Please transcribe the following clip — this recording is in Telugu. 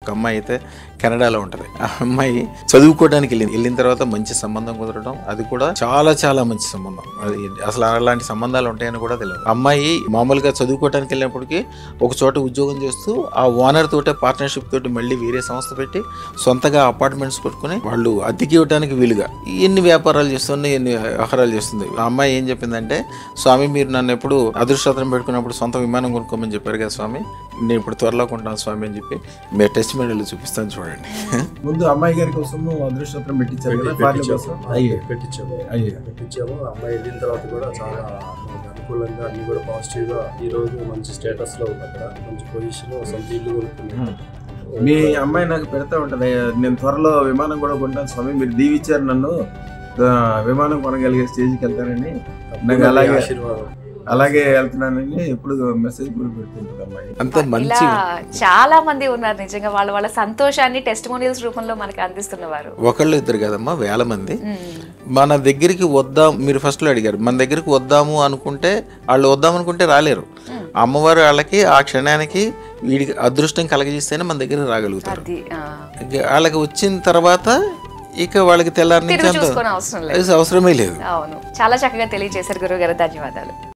ఒక అమ్మాయి అయితే కెనడాలో ఉంటుంది. ఆ అమ్మాయి చదువుకోవడానికి వెళ్ళిన తర్వాత మంచి సంబంధం కుదరడం, అది కూడా చాలా చాలా మంచి సంబంధం. అది అసలు అలాంటి సంబంధాలు ఉంటాయని కూడా తెలియదు. అమ్మాయి మామూలుగా చదువుకోవడానికి వెళ్ళినప్పటికీ ఒక చోట ఉద్యోగం చేస్తూ ఆ ఓనర్ తోటే పార్ట్నర్షిప్ తోటి మళ్ళీ వేరే సంస్థ పెట్టి సొంతగా అపార్ట్మెంట్స్ కొట్టుకుని వాళ్ళు అద్దెకి ఇవ్వడానికి వీలుగా ఎన్ని వ్యాపారాలు చేస్తుంది, ఎన్ని వ్యవహారాలు చేస్తుంది. ఆ అమ్మాయి ఏం చెప్పిందంటే, స్వామి మీరు నన్ను ఎప్పుడు అదృష్టం పెట్టుకున్నప్పుడు సొంత విమానం కొనుక్కోమని చెప్పారు కదా స్వామి, నేను ఇప్పుడు త్వరలో కొంటాను స్వామి అని చెప్పి మీరు టెస్ట్ మెడల్ చూపిస్తాను చూడండి. ముందు అమ్మాయి గారి కోసం అదృష్టం పెట్టించాము. అమ్మాయి వెళ్ళిన తర్వాత కూడా చాలా అనుకూలంగా అన్ని కూడా పాజిటివ్ గా ఈ రోజు మంచి స్టేటస్ లో ఉంది. అక్కడ మంచి పొజిషన్, సొంత ఇల్లు కొనుక్కున్నాను. మీ అమ్మాయి నాకు పెడతా ఉంటది, నేను త్వరలో విమానం కూడా కొంటాను స్వామి, మీరు దీవిచ్చారు నన్ను విమానం కొనగలిగే స్టేజ్కి వెళ్తానని. నాకు అలాగే వెళ్తున్నానని ఎప్పుడు మెసేజ్ కూడా పెడుతుంటుంది అమ్మాయి. అంత మంచి చాలా మంది ఉన్నారు నిజంగా వాళ్ళ సంతోషాన్ని టెస్టిమోనియల్స్ రూపంలో మనకి అందిస్తున్నవారు. ఒకళ్ళు ఇద్దరు కదమ్మా, వేల మంది. మన దగ్గరికి వద్దాం, మీరు ఫస్ట్ లో అడిగారు, మన దగ్గరికి వద్దాము అనుకుంటే వాళ్ళు వద్దాం అనుకుంటే రాలేరు. అమ్మవారు వాళ్ళకి ఆ క్షణానికి వీడికి అదృష్టం కలగజేస్తేనే మన దగ్గర రాగలుగుతారు. వాళ్ళకి వచ్చిన తర్వాత ఇక వాళ్ళకి తెల్లారి నుంచి అవసరమే లేదు. అవును, చాలా చక్కగా తెలియజేశారు గురువు గారు, ధన్యవాదాలు.